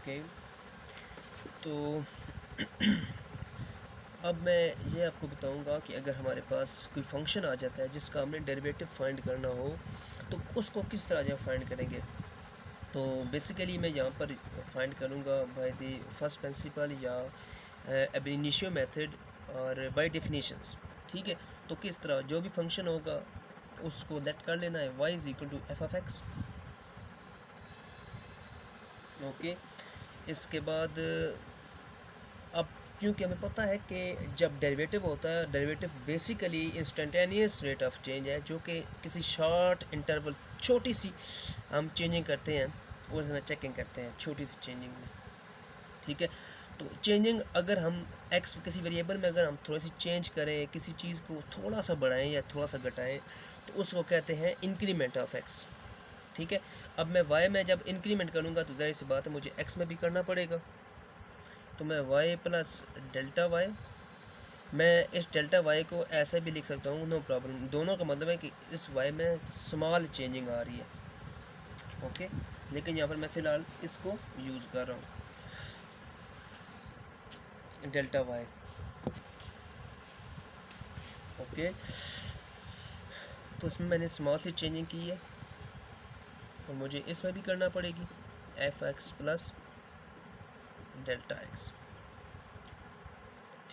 Okay, तो अब मैं ये आपको बताऊंगा कि अगर हमारे पास कोई फंक्शन आ जाता है जिसका हमने डेरिवेटिव फाइंड करना हो तो उसको किस तरह जो फाइंड करेंगे। तो बेसिकली मैं यहाँ पर फाइंड करूँगा बाय द फर्स्ट प्रिंसिपल या अब इनिशियो मेथड और बाय डेफिनेशंस। ठीक है, तो किस तरह जो भी फंक्शन होगा उसको लेट कर लेना है y is equal to f of x. Okay, इसके बाद अब क्योंकि हमें पता है कि जब डेरिवेटिव होता है, derivative basically instantaneous rate of change है, जो कि किसी शॉर्ट इंटरवल छोटी सी हम चेंजिंग करते हैं और उसमें चेकिंग करते हैं छोटी सी चेंजिंग में। ठीक है, तो चेंजिंग अगर हम एक्स किसी वेरिएबल में अगर हम थोड़ी सी चेंज करें, किसी चीज़ को थोड़ा सा बढ़ाएं या थोड़ा सा घटाएं, तो उसको कहते हैं इंक्रीमेंट ऑफ एक्स। ठीक है, अब मैं वाई में जब इंक्रीमेंट करूँगा तो जाहिर सी बात है मुझे एक्स में भी करना पड़ेगा। तो मैं y प्लस डेल्टा वाई, मैं इस डेल्टा वाई को ऐसे भी लिख सकता हूँ, नो प्रॉब्लम। दोनों का मतलब है कि इस y में स्मॉल चेंजिंग आ रही है। ओके, लेकिन यहाँ पर मैं फ़िलहाल इसको यूज़ कर रहा हूँ डेल्टा वाई। ओके, तो इसमें मैंने स्मॉल सी चेंजिंग की है और मुझे इसमें भी करना पड़ेगी F x plus delta x.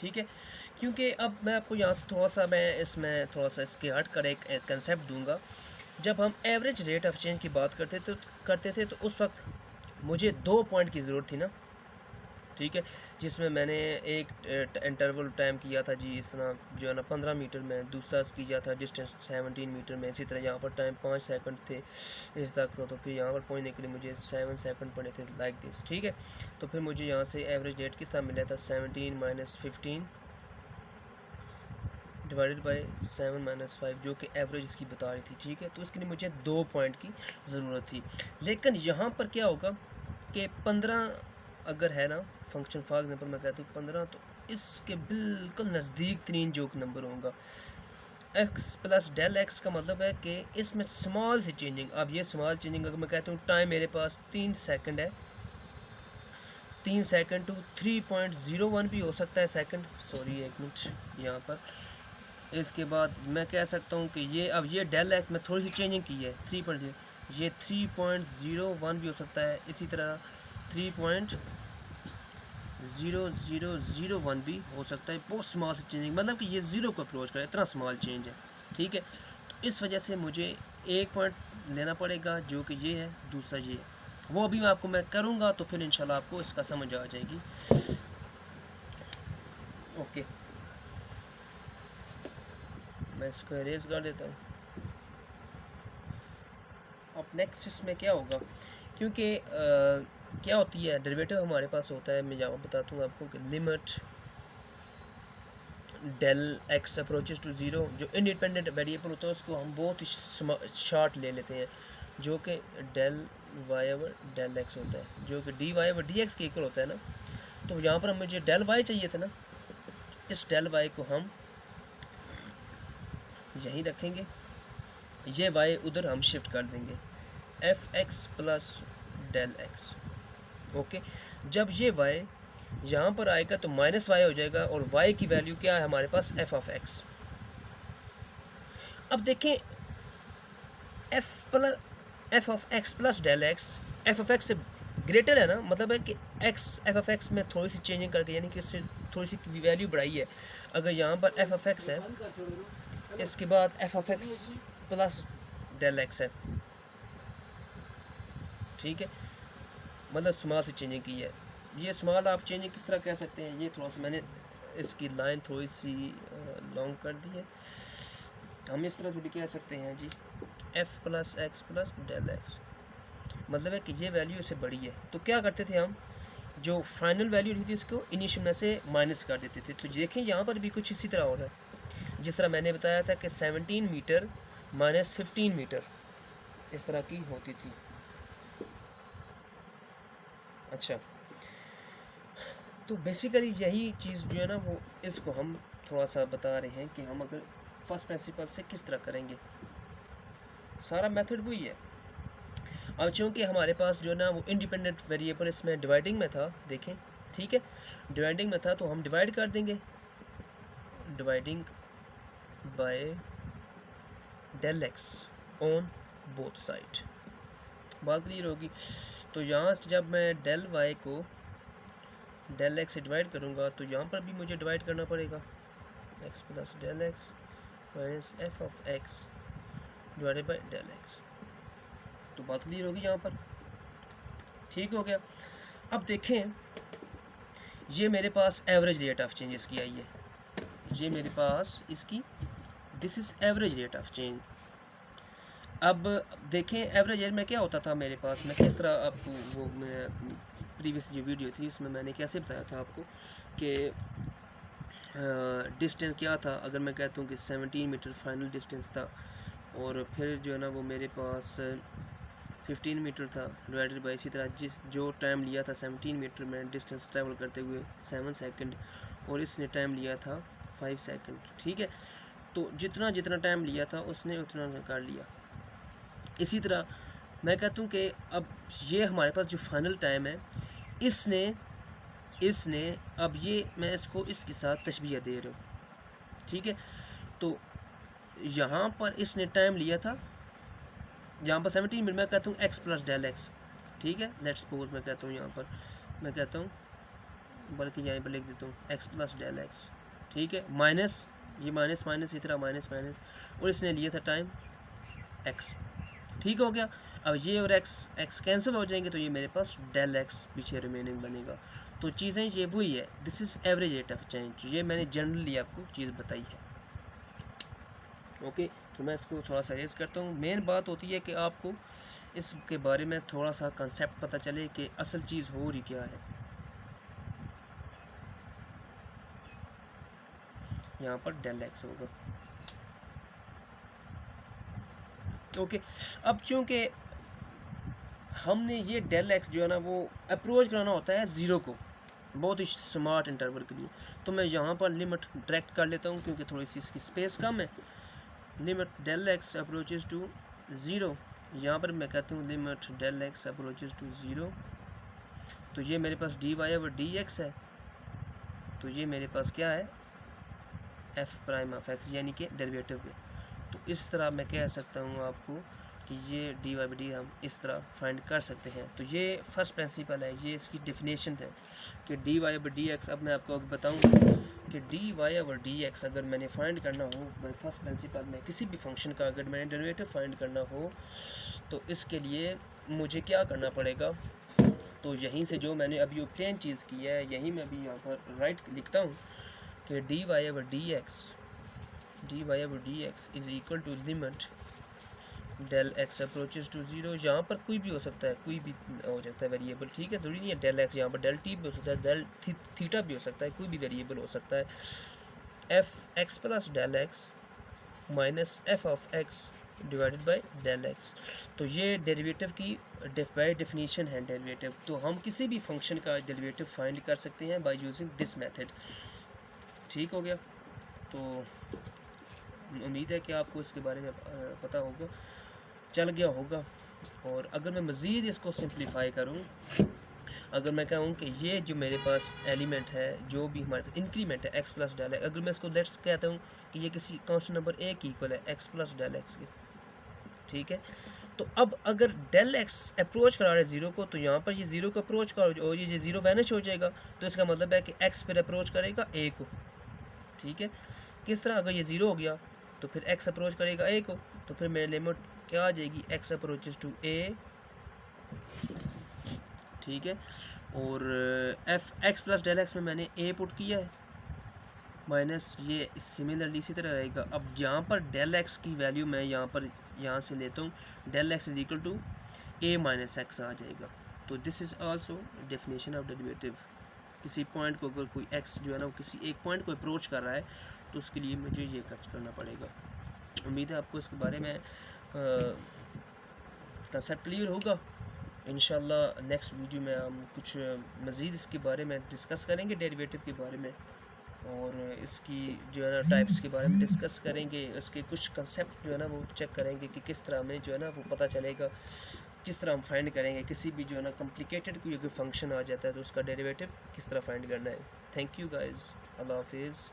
ठीक है, क्योंकि अब मैं आपको यहाँ से थोड़ा सा मैं इसमें थोड़ा सा इसके हट कर एक कंसेप्ट दूंगा। जब हम एवरेज रेट ऑफ चेंज की बात करते थे तो उस वक्त मुझे 2 पॉइंट की ज़रूरत थी ना। ठीक है, जिसमें मैंने एक इंटरवल टाइम किया था जी इस तरह जो है ना 15 मीटर में, दूसरा किया था डिस्टेंस 17 मीटर में। इसी तरह यहाँ पर टाइम 5 सेकंड थे इस तक, तो फिर यहाँ पर पहुँचने के लिए मुझे 7 सेकंड पड़े थे लाइक दिस। ठीक है, तो फिर मुझे यहाँ से एवरेज रेट किस तरह मिला था 17 माइनस 15 डिवाइडेड बाई 7 माइनस 5, जो कि एवरेज इसकी बता रही थी। ठीक है, तो इसके लिए मुझे 2 पॉइंट की ज़रूरत थी। लेकिन यहाँ पर क्या होगा कि 15 अगर है ना फंक्शन, फॉर एग्जांपल मैं कहता हूँ 15, तो इसके बिल्कुल नज़दीक तरीन जो नंबर होगा एक्स प्लस डेल एक्स का मतलब है कि इसमें स्मॉल सी चेंजिंग। अब ये स्मॉल चेंजिंग अगर मैं कहता हूँ टाइम मेरे पास 3 सेकंड है, 3 सेकंड टू 3.01 भी हो सकता है सेकंड, सॉरी एक मिनट यहाँ पर। इसके बाद मैं कह सकता हूँ कि ये अब ये डेल एक्स में थोड़ी सी चेंजिंग की है 3.0, ये 3.01 भी हो सकता है। इसी तरह 3.0001 भी हो सकता है। बहुत स्मॉल सी चेंजिंग, मतलब कि ये ज़ीरो को अप्रोच करे, इतना स्मॉल चेंज है। ठीक है, तो इस वजह से मुझे एक पॉइंट लेना पड़ेगा जो कि ये है, दूसरा ये है। वो अभी मैं आपको मैं करूँगा तो फिर इंशाल्लाह आपको इसका समझ आ जाएगी। ओके, मैं इसको इरेज कर देता हूँ। अब नेक्स्ट इसमें क्या होगा, क्योंकि क्या होती है डेरिवेटिव हमारे पास होता है, मैं यहाँ बताता हूँ आपको कि limit del x approaches to zero, जो इंडिपेंडेंट वेरिएबल होता है उसको हम बहुत ही शॉर्ट ले लेते हैं, जो कि del y over del x होता है, जो कि d y over d x के इक्वल होता है ना। तो यहाँ पर मुझे डेल वाई चाहिए था ना, इस डेल वाई को हम यहीं रखेंगे, ये वाई उधर हम शिफ्ट कर देंगे, f x plus del x. Okay, जब ये वाई यहाँ पर आएगा तो माइनस वाई हो जाएगा, और वाई की वैल्यू क्या है हमारे पास एफ ऑफ एक्स। अब देखें f of x plus del x f of x से ग्रेटर है ना, मतलब है कि एक्स एफ ऑफ एक्स में थोड़ी सी चेंजिंग करके, यानी कि उससे थोड़ी सी वैल्यू बढ़ाई है। अगर यहाँ पर एफ ऑफ एक्स है, इसके बाद f of x plus del x है। ठीक है, मतलब स्मॉल सी चेंजिंग की है। ये स्मॉल आप चेंजिंग किस तरह कह सकते हैं, ये थोड़ा सा मैंने इसकी लाइन थोड़ी सी लॉन्ग कर दी है। हम इस तरह से भी कह सकते हैं जी f plus x plus del x, मतलब है कि ये वैल्यू इससे बड़ी है। तो क्या करते थे हम, जो फाइनल वैल्यू थी उसको इनिशियल में से माइनस कर देते थे। तो देखें यहाँ पर भी कुछ इसी तरह हो रहा है, जिस तरह मैंने बताया था कि 17 मीटर माइनस 15 मीटर इस तरह की होती थी। अच्छा, तो बेसिकली यही चीज़ जो है ना वो इसको हम थोड़ा सा बता रहे हैं कि हम अगर फर्स्ट प्रिंसिपल से किस तरह करेंगे, सारा मेथड वही है। अब चूँकि हमारे पास जो है ना वो इंडिपेंडेंट वेरिएबल इसमें डिवाइडिंग में था, देखें, ठीक है, डिवाइडिंग में था, तो हम डिवाइड कर देंगे, dividing by del x on both side. बात क्लियर होगी। तो यहाँ से जब मैं डेल वाई को डेल एक्स से डिवाइड करूँगा तो यहाँ पर भी मुझे डिवाइड करना पड़ेगा, x plus del x minus f of x divided by del x. तो बात क्लियर होगी यहाँ पर, ठीक हो गया। अब देखें, ये मेरे पास एवरेज रेट ऑफ चेंज इसकी आई है, ये मेरे पास इसकी, this is average rate of change. अब देखें एवरेज रेट में क्या होता था मेरे पास, मैं किस तरह आपको वो प्रीवियस जो वीडियो थी उसमें मैंने कैसे बताया था आपको कि डिस्टेंस क्या था। अगर मैं कहता हूँ कि 17 मीटर फाइनल डिस्टेंस था और फिर जो है ना वो मेरे पास 15 मीटर था डिवाइडेड बाई, इसी तरह जो टाइम लिया था 17 मीटर में डिस्टेंस ट्रैवल करते हुए 7 सेकंड, और इसने टाइम लिया था 5 सेकंड, ठीक है। तो जितना जितना टाइम लिया था उसने उतना निकाल लिया। इसी तरह मैं कहता हूँ कि अब ये हमारे पास जो फाइनल टाइम है, इसने अब ये मैं इसको इसके साथ तशबीह दे रहा हूँ, ठीक है। तो यहाँ पर इसने टाइम लिया था, यहाँ पर 17 मिनट, मैं कहता हूँ एक्स प्लस डेल एक्स, ठीक है। लेट्स सपोज मैं कहता हूँ यहाँ पर, मैं कहता हूँ, बल्कि यहाँ पर लिख देता हूँ एक्स प्लस डेल एक्स, ठीक है, माइनस ये माइनस माइनस इस तरह माइनस माइनस, और इसने लिया था टाइम एक्स, ठीक हो गया। अब ये और एक्स कैंसिल हो जाएंगे तो ये मेरे पास डेल एक्स पीछे रिमेनिंग बनेगा। तो चीज़ें ये वही है, this is average rate of change, ये मैंने जनरली आपको चीज़ बताई है, ओके। तो मैं इसको थोड़ा सा रेज करता हूँ। मेन बात होती है कि आपको इसके बारे में थोड़ा सा कंसेप्ट पता चले कि असल चीज़ हो रही क्या है। यहाँ पर डेल एक्स होगा, ओके। अब चूँकि हमने ये डेल एक्स जो है ना वो अप्रोच कराना होता है ज़ीरो को, बहुत ही स्मार्ट इंटरवल के लिए, तो मैं यहाँ पर लिमिट डायरेक्ट कर लेता हूँ क्योंकि थोड़ी सी इसकी स्पेस कम है। Limit del x approaches to zero, यहाँ पर मैं कहता हूँ limit del x approaches to zero, तो ये मेरे पास d y over d x है, तो ये मेरे पास क्या है, एफ प्राइम ऑफ एक्स, यानी कि डेरिवेटिव है। तो इस तरह मैं कह सकता हूँ आपको कि ये डी वाई बाई डी हम इस तरह फाइंड कर सकते हैं। तो ये फर्स्ट प्रिंसिपल है, ये इसकी डेफिनेशन है कि d y over d x. अब मैं आपको बताऊँ कि d y over d x अगर मैंने फाइंड करना हो बाई फर्स्ट प्रिंसिपल में, किसी भी फंक्शन का अगर मैंने डेरिवेटिव फाइंड करना हो तो इसके लिए मुझे क्या करना पड़ेगा। तो यहीं से जो मैंने अभी ऑब्टेन चीज़ की है यहीं मैं अभी यहाँ पर राइट लिखता हूँ कि d y over d x is equal to limit del x approaches to zero. यहाँ पर कोई भी हो सकता है, कोई भी हो सकता है वेरिएबल, ठीक है, ज़रूरी नहीं है डेल एक्स, यहाँ पर डेल टी भी हो सकता है, डेल थीटा भी हो सकता है, कोई भी वेरिएबल हो सकता है। F x plus del x minus f of x divided by del x. तो ये डेरिवेटिव की बाय डेफिनेशन है डेरिवेटिव। तो हम किसी भी फंक्शन का डेरिवेटिव फाइंड कर सकते हैं बाय यूजिंग दिस मेथड, ठीक हो गया। तो उम्मीद है कि आपको इसके बारे में पता होगा, चल गया होगा। और अगर मैं मज़ीद इसको सिंप्लीफाई करूं, अगर मैं कहूं कि ये जो मेरे पास एलिमेंट है, जो भी हमारे पास इंक्रीमेंट है एक्स प्लस डेल एक्स, अगर मैं इसको लेट्स कहता हूं कि ये किसी कांस्टेंट नंबर ए की इक्वल है एक्स प्लस डेल एक्स के, ठीक है। तो अब अगर डेल एक्स अप्रोच करा रहा है ज़ीरो को, तो यहाँ पर ये ज़ीरो को अप्रोच करो और ये ज़ीरो वैनिश हो जाएगा, तो इसका मतलब है कि एक्स फिर अप्रोच करेगा ए को, ठीक है। किस तरह, अगर ये ज़ीरो हो गया तो फिर एक्स अप्रोच करेगा ए को, तो फिर मेरी लिमिट क्या आ जाएगी, एक्स अप्रोचेस टू ए, ठीक है। और f x plus del x में मैंने ए पुट किया है माइनस ये सिमिलरली इसी तरह रहेगा। अब यहाँ पर डेल एक्स की वैल्यू मैं यहाँ से लेता हूँ, del x is equal to a minus x आ जाएगा। तो this is also definition of derivative. किसी पॉइंट को अगर कोई एक्स जो है ना वो किसी एक पॉइंट को अप्रोच कर रहा है तो उसके लिए मुझे ये करना पड़ेगा। उम्मीद है आपको इसके बारे में कंसेप्ट क्लियर होगा। इंशाल्लाह नेक्स्ट वीडियो में हम कुछ मज़ीद इसके बारे में डिस्कस करेंगे, डेरिवेटिव के बारे में, और इसकी जो है ना टाइप्स के बारे में डिस्कस करेंगे। इसके कुछ कंसेप्ट जो है ना वो चेक करेंगे कि किस तरह में जो है ना वो पता चलेगा किस तरह हम फाइंड करेंगे, किसी भी जो है ना कॉम्प्लिकेटेड कोई फंक्शन आ जाता है तो उसका डेरिवेटिव किस तरह फाइंड करना है। थैंक यू गाइस, अल्लाह हाफिज़।